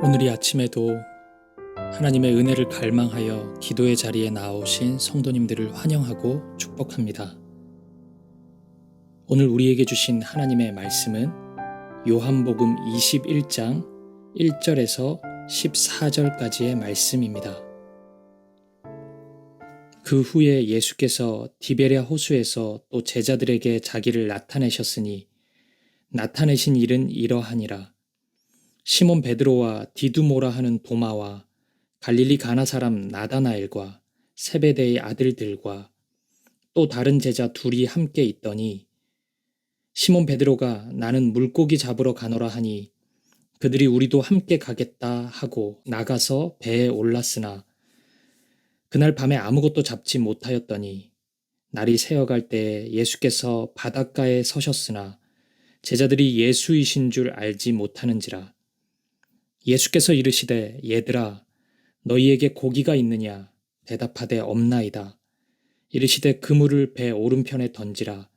오늘 이 아침에도 하나님의 은혜를 갈망하여 기도의 자리에 나오신 성도님들을 환영하고 축복합니다. 오늘 우리에게 주신 하나님의 말씀은 요한복음 21장 1절에서 14절까지의 말씀입니다. 그 후에 예수께서 디베랴 호수에서 또 제자들에게 자기를 나타내셨으니 나타내신 일은 이러하니라. 시몬 베드로와 디두모라 하는 도마와 갈릴리 가나 사람 나다나엘과 세베대의 아들들과 또 다른 제자 둘이 함께 있더니 시몬 베드로가 나는 물고기 잡으러 가노라 하니 그들이 우리도 함께 가겠다 하고 나가서 배에 올랐으나 그날 밤에 아무것도 잡지 못하였더니 날이 새어갈 때에 예수께서 바닷가에 서셨으나 제자들이 예수이신 줄 알지 못하는지라. 예수께서 이르시되 얘들아 너희에게 고기가 있느냐 대답하되 없나이다. 이르시되 그물을 배 오른편에 던지라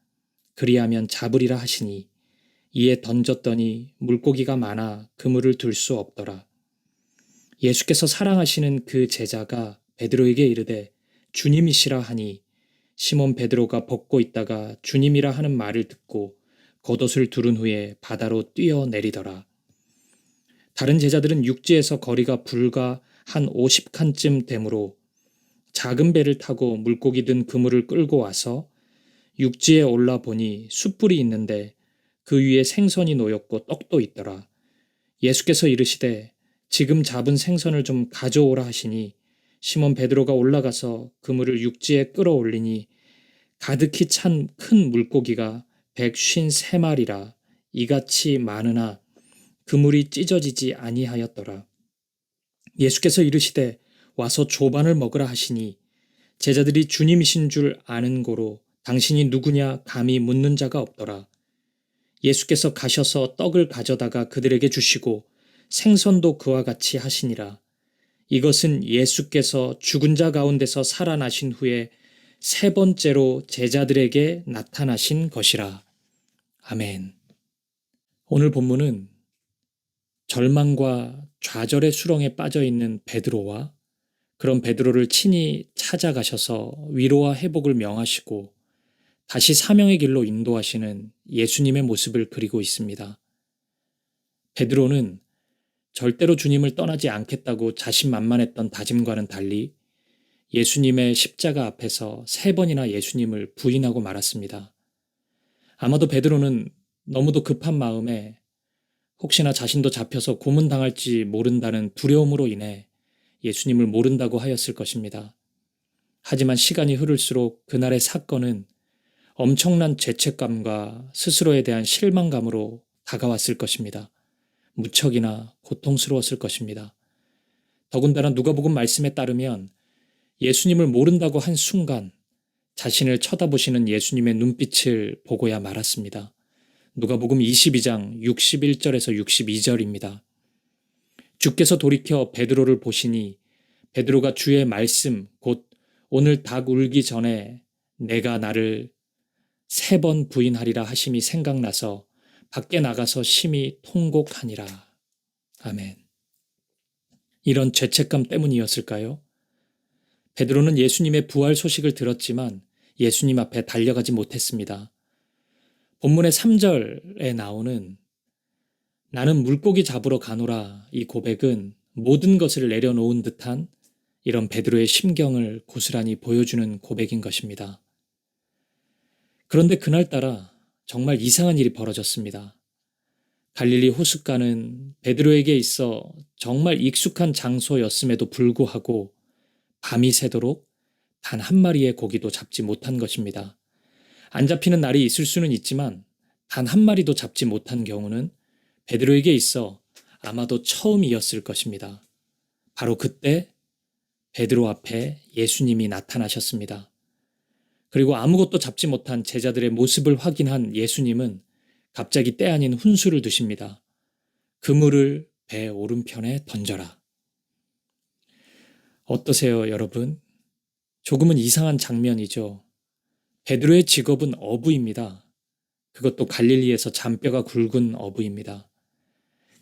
그리하면 잡으리라 하시니 이에 던졌더니 물고기가 많아 그물을 들 수 없더라. 예수께서 사랑하시는 그 제자가 베드로에게 이르되 주님이시라 하니 시몬 베드로가 벗고 있다가 주님이라 하는 말을 듣고 겉옷을 두른 후에 바다로 뛰어내리더라. 다른 제자들은 육지에서 거리가 불과 한 50칸쯤 되므로 작은 배를 타고 물고기 든 그물을 끌고 와서 육지에 올라 보니 숯불이 있는데 그 위에 생선이 놓였고 떡도 있더라. 예수께서 이르시되 지금 잡은 생선을 좀 가져오라 하시니 시몬 베드로가 올라가서 그물을 육지에 끌어올리니 가득히 찬 큰 물고기가 153마리라 이같이 많으나 그물이 찢어지지 아니하였더라. 예수께서 이르시되 와서 조반을 먹으라 하시니 제자들이 주님이신 줄 아는 고로 당신이 누구냐 감히 묻는 자가 없더라. 예수께서 가셔서 떡을 가져다가 그들에게 주시고 생선도 그와 같이 하시니라. 이것은 예수께서 죽은 자 가운데서 살아나신 후에 세 번째로 제자들에게 나타나신 것이라. 아멘. 오늘 본문은 절망과 좌절의 수렁에 빠져 있는 베드로와 그런 베드로를 친히 찾아가셔서 위로와 회복을 명하시고 다시 사명의 길로 인도하시는 예수님의 모습을 그리고 있습니다. 베드로는 절대로 주님을 떠나지 않겠다고 자신만만했던 다짐과는 달리 예수님의 십자가 앞에서 3번이나 예수님을 부인하고 말았습니다. 아마도 베드로는 너무도 급한 마음에 혹시나 자신도 잡혀서 고문당할지 모른다는 두려움으로 인해 예수님을 모른다고 하였을 것입니다. 하지만 시간이 흐를수록 그날의 사건은 엄청난 죄책감과 스스로에 대한 실망감으로 다가왔을 것입니다. 무척이나 고통스러웠을 것입니다. 더군다나 누가복음 말씀에 따르면 예수님을 모른다고 한 순간 자신을 쳐다보시는 예수님의 눈빛을 보고야 말았습니다. 누가복음 22장 61절에서 62절입니다. 주께서 돌이켜 베드로를 보시니 베드로가 주의 말씀 곧 오늘 닭 울기 전에 내가 나를 3번 부인하리라 하심이 생각나서 밖에 나가서 심히 통곡하니라. 아멘. 이런 죄책감 때문이었을까요? 베드로는 예수님의 부활 소식을 들었지만 예수님 앞에 달려가지 못했습니다. 본문의 3절에 나오는 나는 물고기 잡으러 가노라 이 고백은 모든 것을 내려놓은 듯한 이런 베드로의 심경을 고스란히 보여주는 고백인 것입니다. 그런데 그날따라 정말 이상한 일이 벌어졌습니다. 갈릴리 호숫가는 베드로에게 있어 정말 익숙한 장소였음에도 불구하고 밤이 새도록 단 한 마리의 고기도 잡지 못한 것입니다. 안 잡히는 날이 있을 수는 있지만 단 한 마리도 잡지 못한 경우는 베드로에게 있어 아마도 처음이었을 것입니다. 바로 그때 베드로 앞에 예수님이 나타나셨습니다. 그리고 아무것도 잡지 못한 제자들의 모습을 확인한 예수님은 갑자기 때 아닌 훈수를 두십니다. 그물을 배 오른편에 던져라. 어떠세요, 여러분? 조금은 이상한 장면이죠. 베드로의 직업은 어부입니다. 그것도 갈릴리에서 잔뼈가 굵은 어부입니다.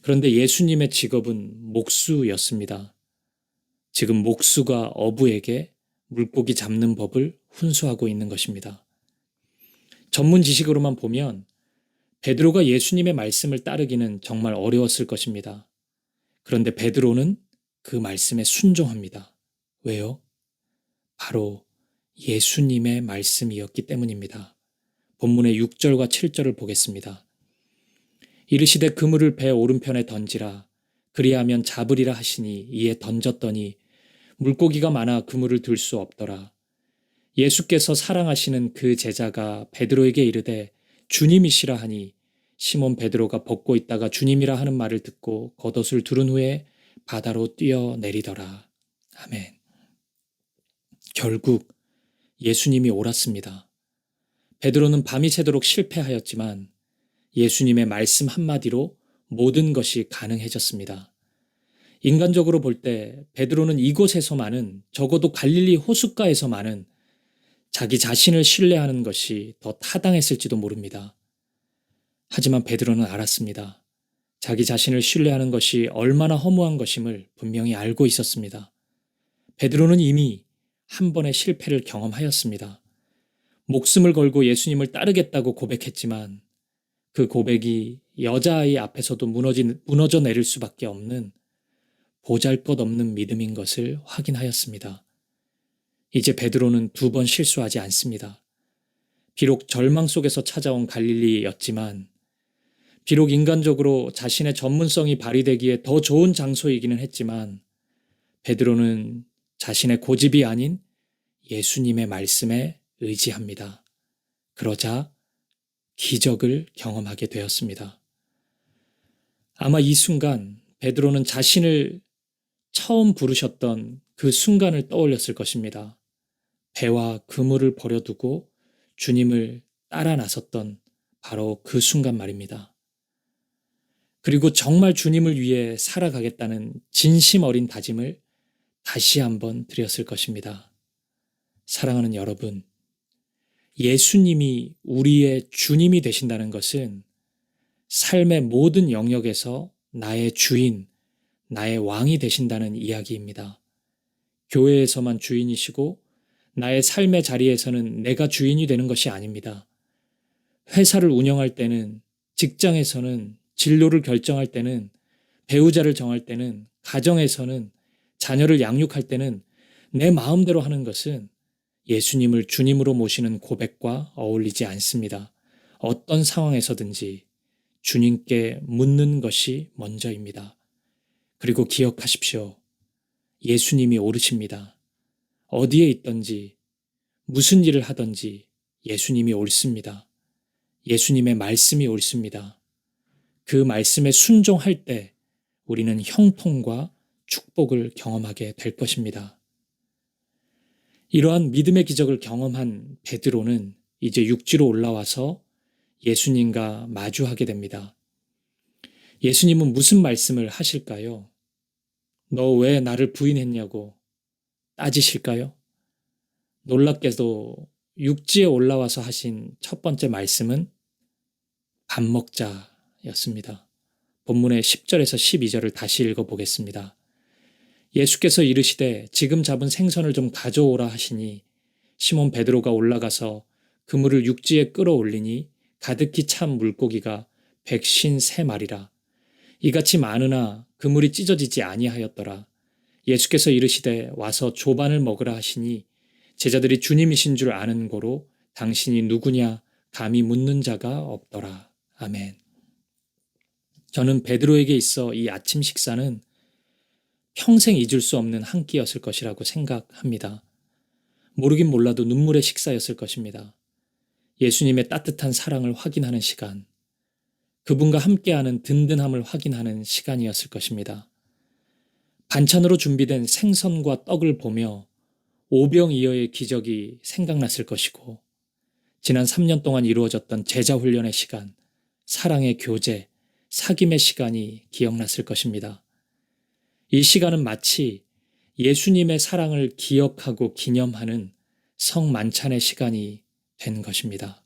그런데 예수님의 직업은 목수였습니다. 지금 목수가 어부에게 물고기 잡는 법을 훈수하고 있는 것입니다. 전문 지식으로만 보면 베드로가 예수님의 말씀을 따르기는 정말 어려웠을 것입니다. 그런데 베드로는 그 말씀에 순종합니다. 왜요? 바로 예수님의 말씀이었기 때문입니다. 본문의 6절과 7절을 보겠습니다. 이르시되 그물을 배 오른편에 던지라. 그리하면 잡으리라 하시니 이에 던졌더니 물고기가 많아 그물을 들 수 없더라. 예수께서 사랑하시는 그 제자가 베드로에게 이르되 주님이시라 하니 시몬 베드로가 벗고 있다가 주님이라 하는 말을 듣고 겉옷을 두른 후에 바다로 뛰어내리더라. 아멘. 결국 예수님이 옳았습니다. 베드로는 밤이 새도록 실패하였지만 예수님의 말씀 한마디로 모든 것이 가능해졌습니다. 인간적으로 볼 때 베드로는 이곳에서만은, 적어도 갈릴리 호숫가에서만은 자기 자신을 신뢰하는 것이 더 타당했을지도 모릅니다. 하지만 베드로는 알았습니다. 자기 자신을 신뢰하는 것이 얼마나 허무한 것임을 분명히 알고 있었습니다. 베드로는 이미 한 번의 실패를 경험하였습니다. 목숨을 걸고 예수님을 따르겠다고 고백했지만 그 고백이 여자아이 앞에서도 무너져 내릴 수밖에 없는 보잘것없는 믿음인 것을 확인하였습니다. 이제 베드로는 2번 실수하지 않습니다. 비록 절망 속에서 찾아온 갈릴리였지만, 비록 인간적으로 자신의 전문성이 발휘되기에 더 좋은 장소이기는 했지만, 베드로는 자신의 고집이 아닌 예수님의 말씀에 의지합니다. 그러자 기적을 경험하게 되었습니다. 아마 이 순간 베드로는 자신을 처음 부르셨던 그 순간을 떠올렸을 것입니다. 배와 그물을 버려두고 주님을 따라 나섰던 바로 그 순간 말입니다. 그리고 정말 주님을 위해 살아가겠다는 진심 어린 다짐을 다시 한번 드렸을 것입니다. 사랑하는 여러분, 예수님이 우리의 주님이 되신다는 것은 삶의 모든 영역에서 나의 주인, 나의 왕이 되신다는 이야기입니다. 교회에서만 주인이시고 나의 삶의 자리에서는 내가 주인이 되는 것이 아닙니다. 회사를 운영할 때는, 직장에서는, 진로를 결정할 때는, 배우자를 정할 때는, 가정에서는, 자녀를 양육할 때는 내 마음대로 하는 것은 예수님을 주님으로 모시는 고백과 어울리지 않습니다. 어떤 상황에서든지 주님께 묻는 것이 먼저입니다. 그리고 기억하십시오. 예수님이 옳으십니다. 어디에 있든지 무슨 일을 하든지 예수님이 옳습니다. 예수님의 말씀이 옳습니다. 그 말씀에 순종할 때 우리는 형통과 축복을 경험하게 될 것입니다. 이러한 믿음의 기적을 경험한 베드로는 이제 육지로 올라와서 예수님과 마주하게 됩니다. 예수님은 무슨 말씀을 하실까요? 너 왜 나를 부인했냐고 따지실까요? 놀랍게도 육지에 올라와서 하신 첫 번째 말씀은 밥 먹자였습니다. 본문의 10절에서 12절을 다시 읽어보겠습니다. 예수께서 이르시되 지금 잡은 생선을 좀 가져오라 하시니 시몬 베드로가 올라가서 그물을 육지에 끌어올리니 가득히 찬 물고기가 153마리라. 이같이 많으나 그물이 찢어지지 아니하였더라. 예수께서 이르시되 와서 조반을 먹으라 하시니 제자들이 주님이신 줄 아는 고로 당신이 누구냐 감히 묻는 자가 없더라. 아멘. 저는 베드로에게 있어 이 아침 식사는 평생 잊을 수 없는 한 끼였을 것이라고 생각합니다. 모르긴 몰라도 눈물의 식사였을 것입니다. 예수님의 따뜻한 사랑을 확인하는 시간, 그분과 함께하는 든든함을 확인하는 시간이었을 것입니다. 반찬으로 준비된 생선과 떡을 보며 오병이어의 기적이 생각났을 것이고, 지난 3년 동안 이루어졌던 제자 훈련의 시간, 사랑의 교제, 사귐의 시간이 기억났을 것입니다. 이 시간은 마치 예수님의 사랑을 기억하고 기념하는 성만찬의 시간이 된 것입니다.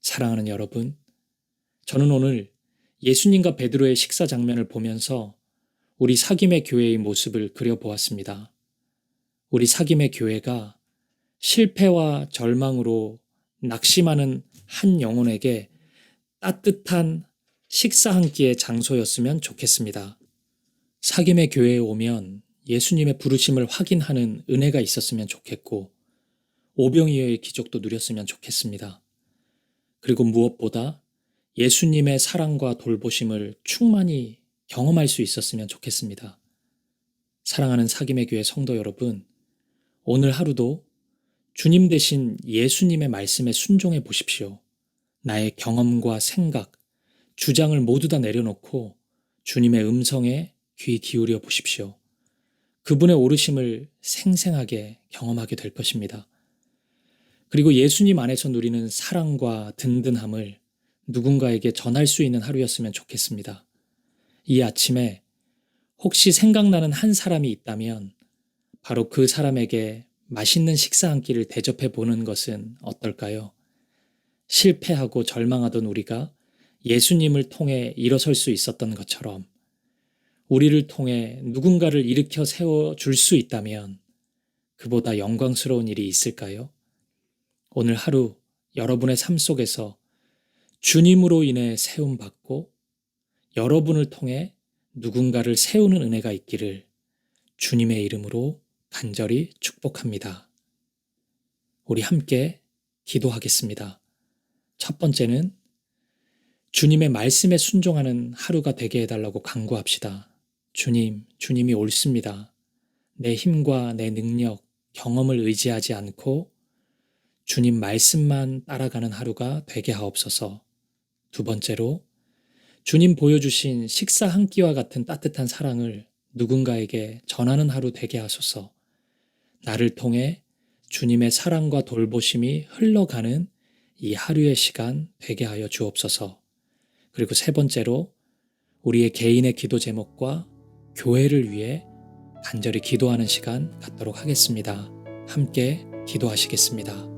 사랑하는 여러분, 저는 오늘 예수님과 베드로의 식사 장면을 보면서 우리 사김의 교회의 모습을 그려보았습니다. 우리 사김의 교회가 실패와 절망으로 낙심하는 한 영혼에게 따뜻한 식사 한 끼의 장소였으면 좋겠습니다. 사김의 교회에 오면 예수님의 부르심을 확인하는 은혜가 있었으면 좋겠고 오병이어의 기적도 누렸으면 좋겠습니다. 그리고 무엇보다 예수님의 사랑과 돌보심을 충만히 경험할 수 있었으면 좋겠습니다. 사랑하는 사김의 교회 성도 여러분, 오늘 하루도 주님 대신 예수님의 말씀에 순종해 보십시오. 나의 경험과 생각, 주장을 모두 다 내려놓고 주님의 음성에 귀 기울여 보십시오. 그분의 오르심을 생생하게 경험하게 될 것입니다. 그리고 예수님 안에서 누리는 사랑과 든든함을 누군가에게 전할 수 있는 하루였으면 좋겠습니다. 이 아침에 혹시 생각나는 한 사람이 있다면 바로 그 사람에게 맛있는 식사 한 끼를 대접해 보는 것은 어떨까요? 실패하고 절망하던 우리가 예수님을 통해 일어설 수 있었던 것처럼 우리를 통해 누군가를 일으켜 세워줄 수 있다면 그보다 영광스러운 일이 있을까요? 오늘 하루 여러분의 삶 속에서 주님으로 인해 세움받고 여러분을 통해 누군가를 세우는 은혜가 있기를 주님의 이름으로 간절히 축복합니다. 우리 함께 기도하겠습니다. 첫 번째는 주님의 말씀에 순종하는 하루가 되게 해달라고 간구합시다. 주님이 옳습니다. 내 힘과 내 능력, 경험을 의지하지 않고 주님 말씀만 따라가는 하루가 되게 하옵소서. 두 번째로 주님 보여주신 식사 한 끼와 같은 따뜻한 사랑을 누군가에게 전하는 하루 되게 하소서. 나를 통해 주님의 사랑과 돌보심이 흘러가는 이 하루의 시간 되게 하여 주옵소서. 그리고 세 번째로 우리의 개인의 기도 제목과 교회를 위해 간절히 기도하는 시간 갖도록 하겠습니다. 함께 기도하시겠습니다.